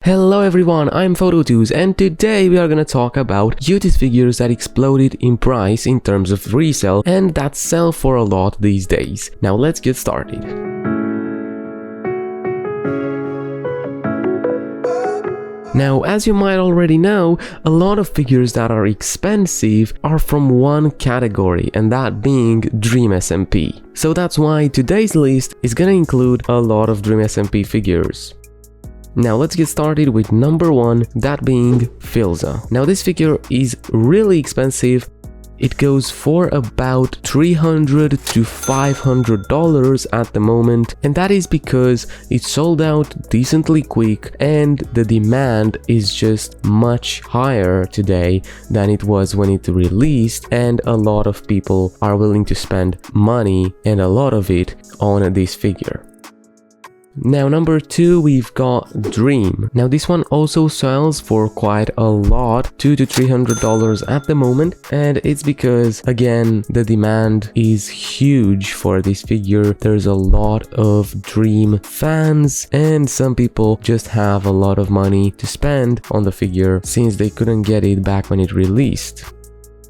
Hello everyone, I'm Youtooz and today we are gonna talk about Youtooz figures that exploded in price in terms of resale and that sell for a lot these days. Now let's get started. Now, as you might already know, a lot of figures that are expensive are from one category, and that being Dream SMP. So that's why today's list is gonna include a lot of Dream SMP figures. Now let's get started with number one, that being Ph1lza. Now this figure is really expensive. It goes for about $300 to $500 at the moment, and that is because it sold out decently quick and the demand is just much higher today than it was when it released, and a lot of people are willing to spend money, and a lot of it, on this figure. Now number two, we've got Dream. Now this one also sells for quite a lot, $200 to $300 at the moment, and it's because again the demand is huge for this figure. There's a lot of Dream fans and some people just have a lot of money to spend on the figure since they couldn't get it back when it released.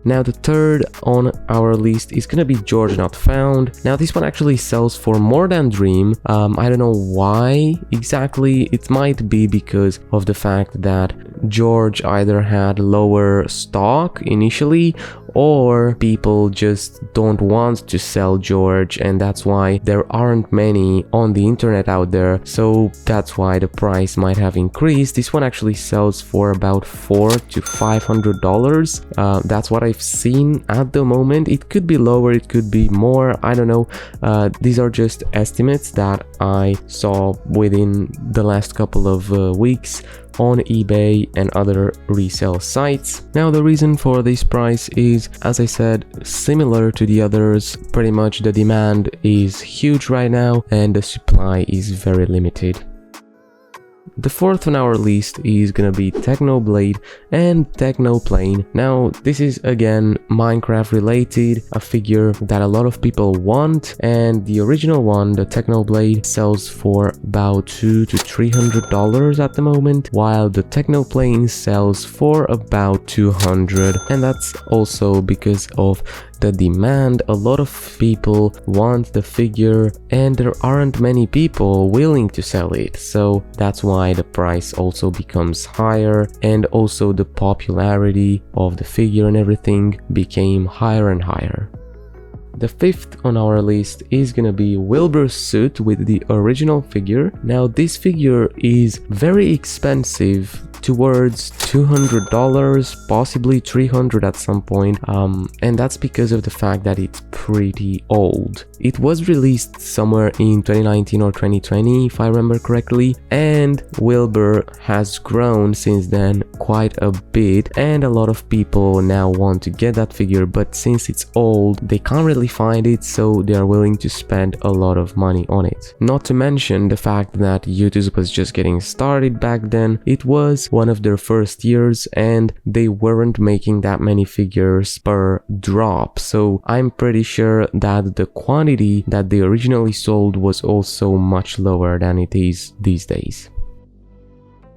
Now the third on our list is gonna be GEORGENOTFOUND. Now this one actually sells for more than Dream. I don't know why exactly. It might be because of the fact that George either had lower stock initially or people just don't want to sell George, and that's why there aren't many on the internet out there, so that's why the price might have increased. This one actually sells for about $400 to $500. That's what I've seen at the moment. It could be lower, it could be more, I don't know. These are just estimates that I saw within the last couple of weeks on eBay and other resale sites. Now the reason for this price is, as I said, similar to the others. Pretty much the demand is huge right now and the supply is very limited. The fourth on our list is gonna be Technoblade and Technoplane. Now this is again Minecraft related, a figure that a lot of people want, and the original one, the Technoblade, sells for about $200 to $300 at the moment, while the Technoplane sells for about $200, and that's also because of the demand. A lot of people want the figure and there aren't many people willing to sell it, so that's why the price also becomes higher, and also the popularity of the figure and everything became higher and higher. The fifth on our list is gonna be WILBUR SOOT with the original figure. Now this figure is very expensive, towards $200, possibly $300 at some point, and that's because of the fact that it's pretty old. It was released somewhere in 2019 or 2020 if I remember correctly, and WILBUR has grown since then quite a bit, and a lot of people now want to get that figure, but since it's old they can't really find it, so they are willing to spend a lot of money on it. Not to mention the fact that Youtooz was just getting started back then. It was one of their first years and they weren't making that many figures per drop, so I'm pretty sure that the quantity that they originally sold was also much lower than it is these days.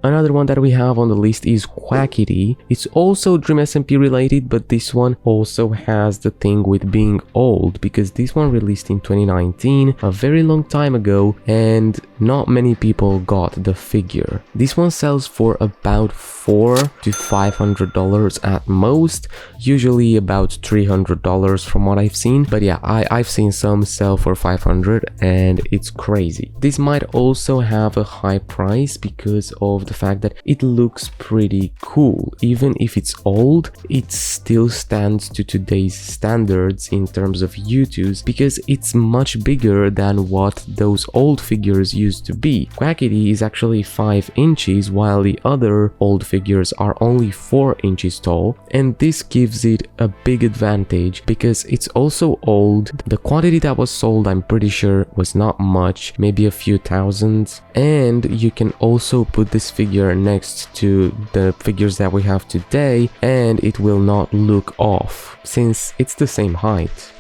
Another one that we have on the list is Quackity. It's also Dream SMP related, but this one also has the thing with being old, because this one released in 2019, a very long time ago, and not many people got the figure. This one sells for about $400 to $500 at most, usually about $300 from what I've seen, but yeah, I've seen some sell for $500 and it's crazy. This might also have a high price because of the fact that it looks pretty cool. Even if it's old, it still stands to today's standards in terms of Youtooz, because it's much bigger than what those old figures used to be. Quackity is actually 5 inches while the other old figures are only 4 inches tall, and this gives it a big advantage because it's also old. The quantity that was sold, I'm pretty sure, was not much, maybe a few thousand, and you can also put this figure next to the figures that we have today and it will not look off since it's the same height.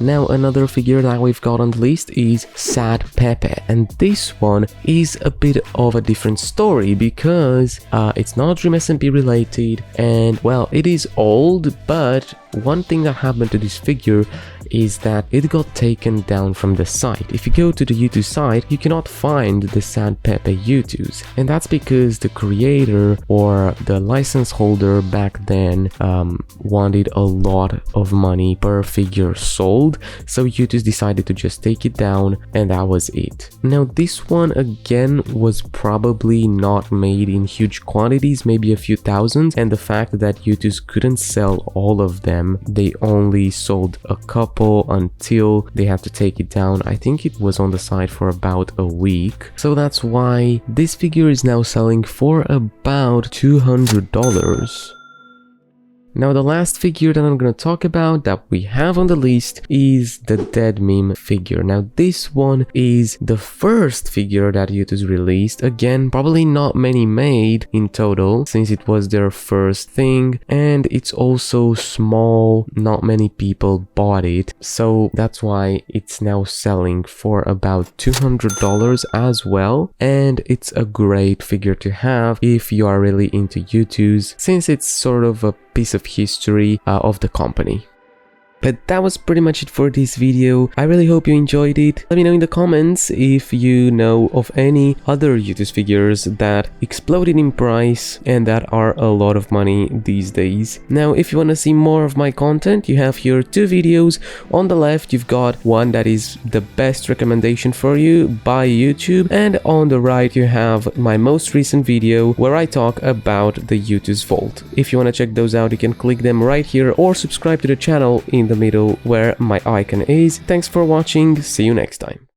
Now another figure that we've got on the list is Sad PEPE, and this one is a bit of a different story because it's not Dream SMP related, and well, it is old, but one thing that happened to this figure is that it got taken down from the site. If you go to the Youtooz site, you cannot find the Sad PEPE Youtooz, and that's because the creator or the license holder back then wanted a lot of money per figure sold, so Youtooz decided to just take it down, and that was it. Now this one again was probably not made in huge quantities, maybe a few thousands, and the fact that Youtooz couldn't sell all of them, they only sold a couple until they had to take it down. I think it was on the site for about a week, so that's why this figure is now selling for about $200. Now the last figure that I'm gonna talk about that we have on the list is the Dead Meme figure. Now this one is the first figure that Youtooz released. Again, probably not many made in total since it was their first thing, and it's also small, not many people bought it, so that's why it's now selling for about $200 as well, and it's a great figure to have if you are really into Youtooz, since it's sort of a piece of history of the company. But that was pretty much it for this video. I really hope you enjoyed it. Let me know in the comments if you know of any other Youtooz figures that exploded in price and that are a lot of money these days. Now, if you want to see more of my content, you have here two videos. On the left, you've got one that is the best recommendation for you by YouTube, and on the right, you have my most recent video where I talk about the Youtooz Vault. If you want to check those out, you can click them right here or subscribe to the channel in the middle where my icon is. Thanks for watching, see you next time.